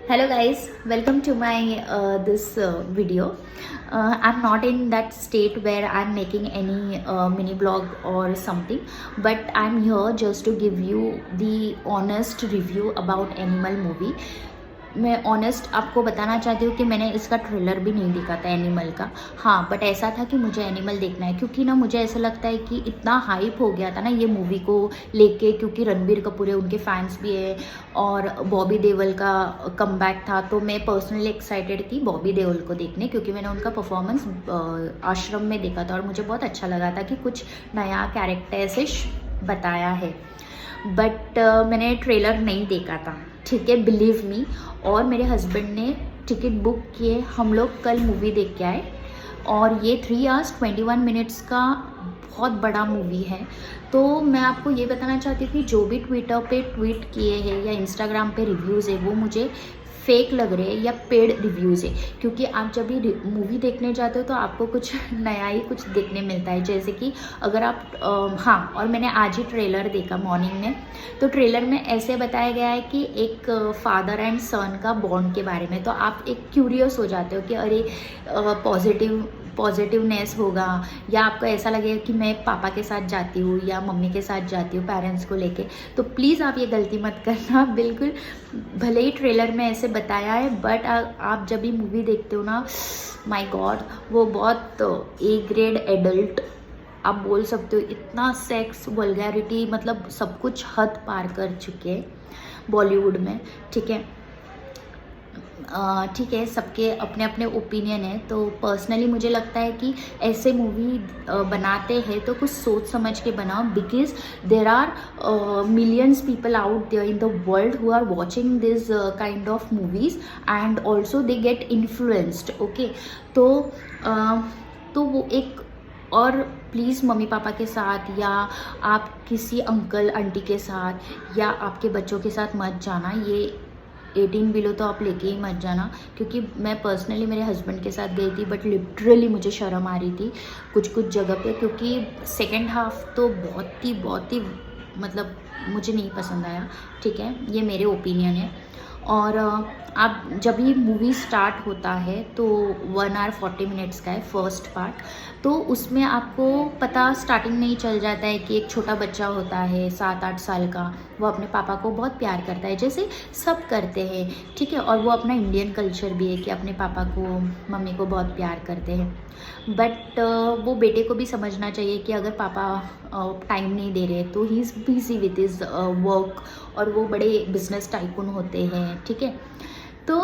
Hello guys, welcome to my this video. I'm not in that state where I'm making any mini blog or something, but I'm here just to give you the honest review about Animal movie. मैं honest आपको बताना चाहती हूँ कि मैंने इसका trailer भी नहीं देखा था एनिमल का। हाँ, बट ऐसा था कि मुझे एनिमल देखना है, क्योंकि ना मुझे ऐसा लगता है कि इतना हाइप हो गया था ना ये मूवी को लेके, क्योंकि रणबीर कपूर है, उनके फैंस भी है और बॉबी देओल का कमबैक था। तो मैं पर्सनली एक्साइटेड थी बॉबी देओल को देखने, क्योंकि मैंने उनका परफॉर्मेंस आश्रम में देखा था और मुझे बहुत अच्छा लगा था कि कुछ नया कैरेक्टर से बताया है। बट मैंने ट्रेलर नहीं देखा था, ठीक है, बिलीव मी। और मेरे हस्बैंड ने टिकट बुक किए, हम लोग कल मूवी देख के आए और ये 3 hours 21 minutes का बहुत बड़ा मूवी है। तो मैं आपको ये बताना चाहती हूँ कि जो भी ट्विटर पे ट्वीट किए हैं या इंस्टाग्राम पे रिव्यूज़ है वो मुझे फेक लग रहे हैं या पेड रिव्यूज़ है, क्योंकि आप जब भी मूवी देखने जाते हो तो आपको कुछ नया ही कुछ देखने मिलता है। जैसे कि अगर आप हाँ, और मैंने आज ही ट्रेलर देखा मॉर्निंग में, तो ट्रेलर में ऐसे बताया गया है कि एक फादर एंड सन का बॉन्ड के बारे में। तो आप एक क्यूरियस हो जाते हो कि अरे पॉजिटिवनेस होगा, या आपको ऐसा लगेगा कि मैं पापा के साथ जाती हूँ या मम्मी के साथ जाती हूँ पेरेंट्स को लेके। तो प्लीज़ आप ये गलती मत करना बिल्कुल। भले ही ट्रेलर में ऐसे बताया है, बट आप जब भी मूवी देखते हो ना, माय गॉड, वो बहुत ए ग्रेड एडल्ट आप बोल सकते हो। इतना सेक्स वल्गैरिटी, मतलब सब कुछ हद पार कर चुके हैं बॉलीवुड में, ठीक है। ठीक है, सबके अपने अपने ओपिनियन है। तो पर्सनली मुझे लगता है कि ऐसे मूवी बनाते हैं तो कुछ सोच समझ के बनाओ, because there are millions people out there in the world who are watching this kind of movies and also they get influenced, okay. तो वो एक, और प्लीज़ मम्मी पापा के साथ या आप किसी अंकल आंटी के साथ या आपके बच्चों के साथ मत जाना। ये 18 बिलो तो आप लेके ही मत जाना, क्योंकि मैं पर्सनली मेरे हस्बैंड के साथ गई थी, बट लिटरली मुझे शर्म आ रही थी कुछ जगह पे, क्योंकि सेकेंड हाफ तो बहुत ही मतलब मुझे नहीं पसंद आया, ठीक है, ये मेरे ओपिनियन है। और आप जब भी मूवी स्टार्ट होता है तो 1 hour 40 minutes का है फर्स्ट पार्ट। तो उसमें आपको पता स्टार्टिंग में ही चल जाता है कि एक छोटा बच्चा होता है 7-8 साल का, वो अपने पापा को बहुत प्यार करता है, जैसे सब करते हैं, ठीक है। और वो अपना इंडियन कल्चर भी है कि अपने पापा को मम्मी को बहुत प्यार करते हैं। बट वो बेटे को भी समझना चाहिए कि अगर पापा टाइम नहीं दे रहे तो he is busy with his work, और वो बड़े बिजनेस टाइकून होते हैं, ठीक है। तो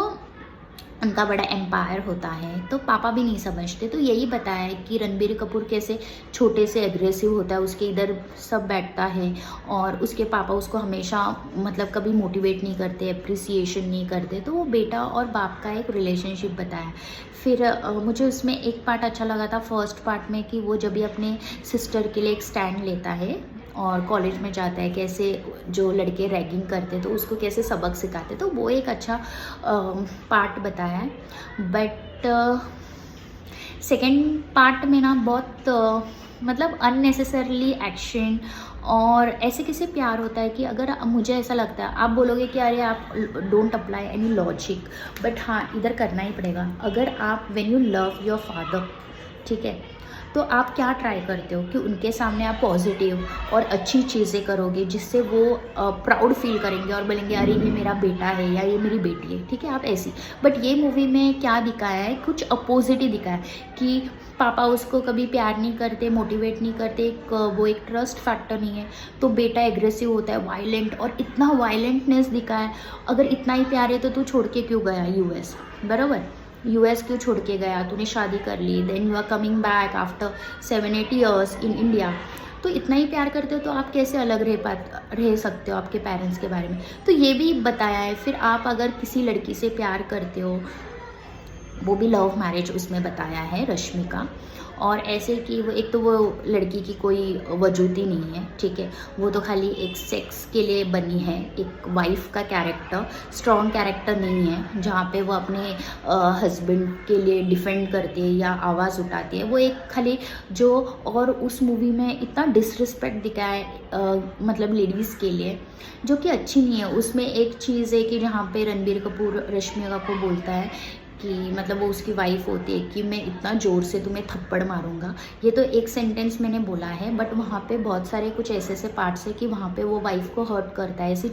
उनका बड़ा एम्पायर होता है, तो पापा भी नहीं समझते। तो यही बताया है कि रणबीर कपूर कैसे छोटे से एग्रेसिव होता है, उसके इधर सब बैठता है और उसके पापा उसको हमेशा मतलब कभी मोटिवेट नहीं करते, अप्रिसिएशन नहीं करते। तो वो बेटा और बाप का एक रिलेशनशिप बताया। फिर मुझे उसमें एक पार्ट अच्छा लगा था फर्स्ट पार्ट में, कि वो जब भी अपने सिस्टर के लिए एक स्टैंड लेता है और कॉलेज में जाता है, कैसे जो लड़के रैगिंग करते तो उसको कैसे सबक सिखाते, तो वो एक अच्छा पार्ट बताया है। बट सेकेंड पार्ट में ना बहुत मतलब अननेसेसरली एक्शन और ऐसे कैसे प्यार होता है कि अगर मुझे ऐसा लगता है, आप बोलोगे कि अरे आप don't apply any logic, but हाँ इधर करना ही पड़ेगा। अगर आप when you love your father, ठीक है, तो आप क्या ट्राई करते हो कि उनके सामने आप पॉजिटिव और अच्छी चीज़ें करोगे, जिससे वो प्राउड फील करेंगे और बोलेंगे अरे ये मेरा बेटा है या ये मेरी बेटी है, ठीक है, आप ऐसी। बट ये मूवी में क्या दिखाया है, कुछ अपोजिट ही दिखाया है कि पापा उसको कभी प्यार नहीं करते, मोटिवेट नहीं करते, वो एक ट्रस्ट फैक्टर नहीं है। तो बेटा एग्रेसिव होता है, वायलेंट, और इतना वायलेंटनेस दिखाया है। अगर इतना ही प्यार है तो तू छोड़ के क्यों गया यूएस, बराबर, यूएस क्यों छोड़ के गया, तूने शादी कर ली, then you are coming back after 7-8 years in India. तो इतना ही प्यार करते हो तो आप कैसे अलग रह सकते हो आपके पेरेंट्स के बारे में। तो ये भी बताया है। फिर आप अगर किसी लड़की से प्यार करते हो, वो भी लव मैरिज उसमें बताया है, रश्मिका, और ऐसे कि वो एक तो वो लड़की की कोई वजूद ही नहीं है, ठीक है। वो तो खाली एक सेक्स के लिए बनी है, एक वाइफ का कैरेक्टर, स्ट्रॉन्ग कैरेक्टर नहीं है जहाँ पे वो अपने हस्बैंड के लिए डिफेंड करती है या आवाज़ उठाती है। वो एक खाली जो, और उस मूवी में इतना डिसरिस्पेक्ट दिखाया है मतलब लेडीज़ के लिए, जो कि अच्छी नहीं है। उसमें एक चीज़ है कि जहाँ पे रणबीर कपूर रश्मिका को बोलता है कि मतलब वो उसकी वाइफ होती है कि मैं इतना ज़ोर से तुम्हें थप्पड़ मारूंगा, ये तो एक सेंटेंस मैंने बोला है, बट वहाँ पे बहुत सारे कुछ ऐसे ऐसे पार्ट्स है कि वहाँ पे वो वाइफ को हर्ट करता है, ऐसी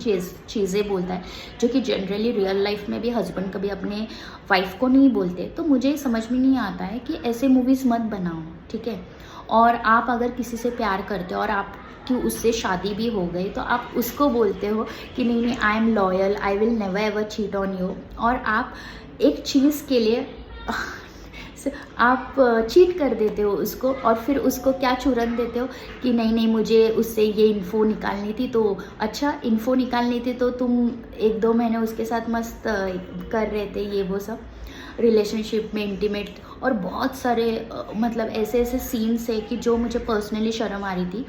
चीज़ें बोलता है जो कि जनरली रियल लाइफ में भी हस्बैंड कभी अपने वाइफ को नहीं बोलते। तो मुझे समझ में नहीं आता है कि ऐसे मूवीज़ मत बनाओ, ठीक है। और आप अगर किसी से प्यार करते हो और आप कि उससे शादी भी हो गई, तो आप उसको बोलते हो कि नहीं नहीं, I am loyal, I will never ever cheat on you, और आप एक चीज़ के लिए आप चीट कर देते हो उसको, और फिर उसको क्या चुरन देते हो कि नहीं नहीं, मुझे उससे ये इन्फो निकालनी थी। तो अच्छा, इन्फो निकालनी थी तो तुम 1-2 महीने उसके साथ मस्त कर रहे थे ये वो सब रिलेशनशिप में इंटीमेट, और बहुत सारे मतलब ऐसे ऐसे सीन्स है कि जो मुझे पर्सनली शर्म आ रही थी।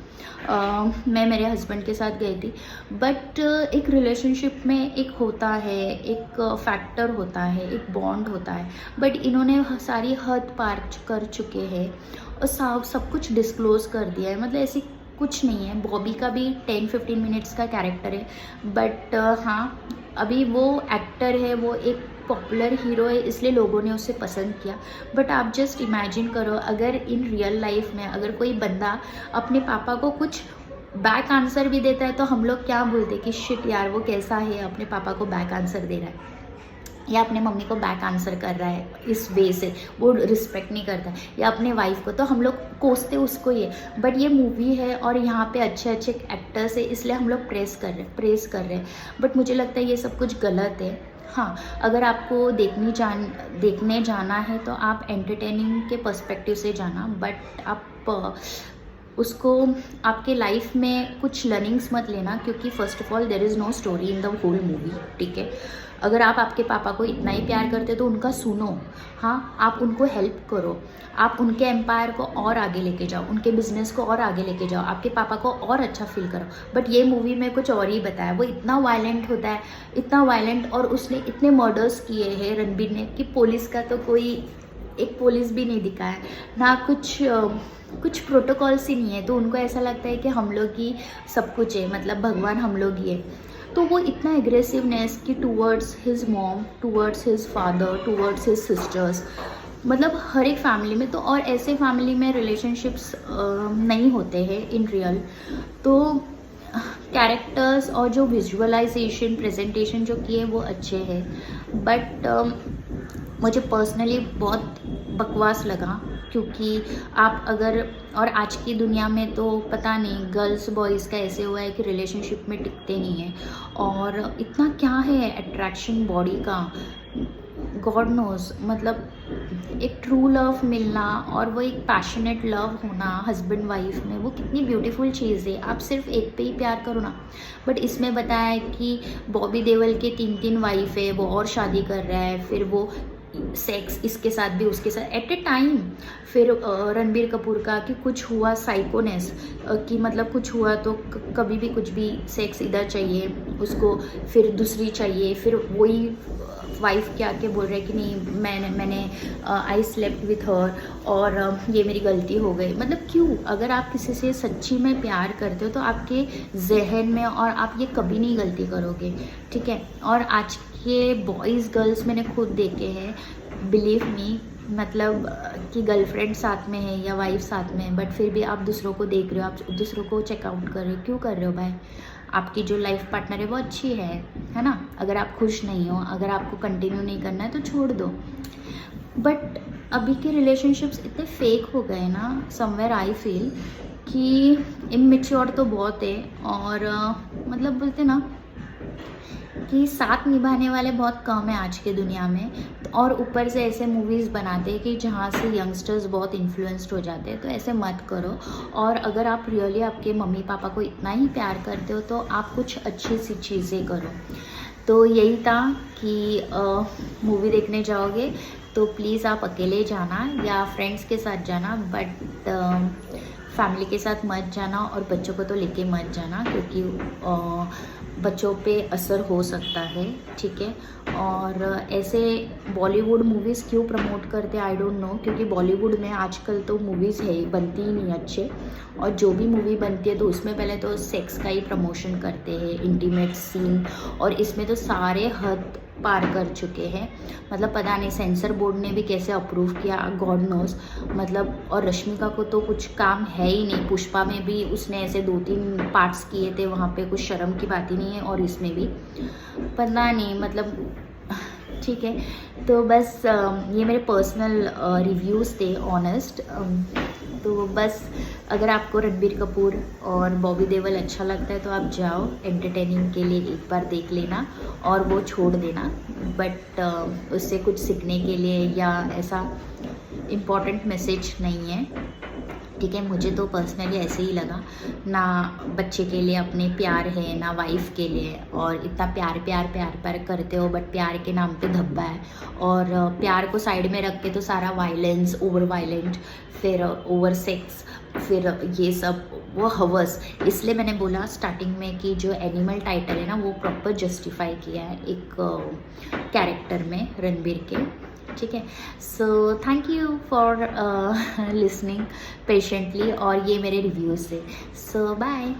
मैं मेरे हस्बैंड के साथ गई थी, बट एक रिलेशनशिप में एक होता है, एक फैक्टर होता है, एक बॉन्ड होता है, बट इन्होंने सारी हद पार कर चुके हैं और सब कुछ डिस्क्लोज कर दिया है। मतलब ऐसी कुछ नहीं है। बॉबी का भी 10-15 मिनट्स का कैरेक्टर है, बट हाँ, अभी वो एक्टर है, वो एक पॉपुलर हीरो है, इसलिए लोगों ने उसे पसंद किया। बट आप जस्ट इमेजिन करो, अगर इन रियल लाइफ में अगर कोई बंदा अपने पापा को कुछ बैक आंसर भी देता है तो हम लोग क्या बोलते कि शिट यार, वो कैसा है, अपने पापा को बैक आंसर दे रहा है या अपने मम्मी को बैक आंसर कर रहा है, इस वे से वो रिस्पेक्ट नहीं करता, या अपने वाइफ को, तो हम लोग कोसते उसको ये। बट ये मूवी है और यहाँ पे अच्छे अच्छे एक्टर्स है, इसलिए हम लोग प्रेस कर रहे हैं। बट मुझे लगता है ये सब कुछ गलत है। हाँ, अगर आपको देखने जाना है तो आप एंटरटेनिंग के पर्सपेक्टिव से जाना, बट आप उसको आपके लाइफ में कुछ लर्निंग्स मत लेना, क्योंकि first of all there is no story in the whole movie, ठीक है। अगर आप आपके पापा को इतना ही प्यार करते तो उनका सुनो, हाँ, आप उनको हेल्प करो, आप उनके एम्पायर को और आगे लेके जाओ, उनके बिजनेस को और आगे लेके जाओ, आपके पापा को और अच्छा फील करो। बट ये मूवी में कुछ और ही बताया, वो इतना वायलेंट होता है, इतना वायलेंट, और उसने इतने मर्डर्स किए हैं रणबीर ने कि पुलिस का तो कोई एक पुलिस भी नहीं दिखाया ना, कुछ प्रोटोकॉल्स ही नहीं है। तो उनको ऐसा लगता है कि हम लोग ही सब कुछ है, मतलब भगवान हम लोग ही है। तो वो इतना एग्रेसिवनेस कि towards his mom, towards his father, towards his sisters, मतलब हर एक फैमिली में। तो और ऐसे फैमिली में रिलेशनशिप्स नहीं होते हैं इन रियल। तो कैरेक्टर्स और जो विजुअलाइजेशन प्रेजेंटेशन जो किए वो अच्छे हैं, बट मुझे पर्सनली बहुत बकवास लगा, क्योंकि आप अगर, और आज की दुनिया में तो पता नहीं गर्ल्स बॉयज़ का ऐसे हुआ है कि रिलेशनशिप में टिकते नहीं हैं, और इतना क्या है अट्रैक्शन बॉडी का, गॉड नोज। मतलब एक ट्रू लव मिलना और वो एक पैशनेट लव होना हस्बैंड वाइफ में, वो कितनी ब्यूटीफुल चीज़ है। आप सिर्फ एक पे ही प्यार करो ना। बट इसमें बताया है कि बॉबी देओल के 3 वाइफ है, वो और शादी कर रहा है, फिर वो सेक्स इसके साथ भी उसके साथ एट ए टाइम। फिर रणबीर कपूर का कि कुछ हुआ साइकोनेस, कि मतलब कुछ हुआ तो कभी भी कुछ भी सेक्स इधर चाहिए उसको, फिर दूसरी चाहिए, फिर वही वाइफ के आके बोल रहे कि नहीं, मैंने आई स्लेप्ट विथ हर और ये मेरी गलती हो गई। मतलब क्यों? अगर आप किसी से सच्ची में प्यार करते हो तो आपके जहन में, और आप ये कभी नहीं गलती करोगे, ठीक है। और आज के बॉयज़ गर्ल्स मैंने खुद देखे हैं, बिलीव मी, मतलब कि गर्लफ्रेंड साथ में है या वाइफ साथ में है, बट फिर भी आप दूसरों को देख रहे हो, आप दूसरों को चेकआउट कर रहे हो। क्यों कर रहे हो भाई? आपकी जो लाइफ पार्टनर है वो अच्छी है ना। अगर आप खुश नहीं हो, अगर आपको कंटिन्यू नहीं करना है तो छोड़ दो। बट अभी के रिलेशनशिप्स इतने फेक हो गए ना, समवेयर आई फील कि इमेच्योर तो बहुत है, और मतलब बोलते ना कि साथ निभाने वाले बहुत कम है आज के दुनिया में। और ऊपर से ऐसे मूवीज़ बनाते हैं कि जहाँ से यंगस्टर्स बहुत इन्फ्लुएंस्ड हो जाते हैं। तो ऐसे मत करो। और अगर आप रियली आपके मम्मी पापा को इतना ही प्यार करते हो तो आप कुछ अच्छी सी चीज़ें करो। तो यही था कि मूवी देखने जाओगे तो प्लीज़ आप अकेले जाना या फ्रेंड्स के साथ जाना, बट फैमिली के साथ मत जाना और बच्चों को तो लेके मत जाना, क्योंकि बच्चों पे असर हो सकता है, ठीक है। और ऐसे बॉलीवुड मूवीज़ क्यों प्रमोट करते हैं आई डोंट नो, क्योंकि बॉलीवुड में आजकल तो मूवीज़ है ही, बनती ही नहीं अच्छे, और जो भी मूवी बनती है तो उसमें पहले तो सेक्स का ही प्रमोशन करते हैं, इंटीमेट सीन, और इसमें तो सारे हद पार कर चुके हैं। मतलब पता नहीं सेंसर बोर्ड ने भी कैसे अप्रूव किया, गॉड नोस। मतलब और रश्मिका को तो कुछ काम है ही नहीं, पुष्पा में भी उसने ऐसे 2-3 पार्ट्स किए थे, वहाँ पे कुछ शर्म की बात ही नहीं है, और इसमें भी पता नहीं, मतलब ठीक है। तो बस ये मेरे पर्सनल रिव्यूज़ थे, ऑनेस्ट। तो बस अगर आपको रणबीर कपूर और बॉबी देओल अच्छा लगता है तो आप जाओ, एंटरटेनिंग के लिए एक बार देख लेना और वो छोड़ देना, बट उससे कुछ सीखने के लिए या ऐसा इम्पॉर्टेंट मैसेज नहीं है, ठीक है। मुझे तो पर्सनली ऐसे ही लगा, ना बच्चे के लिए अपने प्यार है ना वाइफ के लिए, और इतना प्यार प्यार प्यार प्यार करते हो बट प्यार के नाम पे धब्बा है, और प्यार को साइड में रख के तो सारा वायलेंस, ओवर वायलेंट, फिर ओवर सेक्स, फिर ये सब वो हवस। इसलिए मैंने बोला स्टार्टिंग में कि जो एनिमल टाइटल है ना वो प्रॉपर जस्टिफाई किया है एक कैरेक्टर में रणबीर के, ठीक है। So thank you for listening patiently, और ये मेरे रिव्यूज़ थे। सो बाय।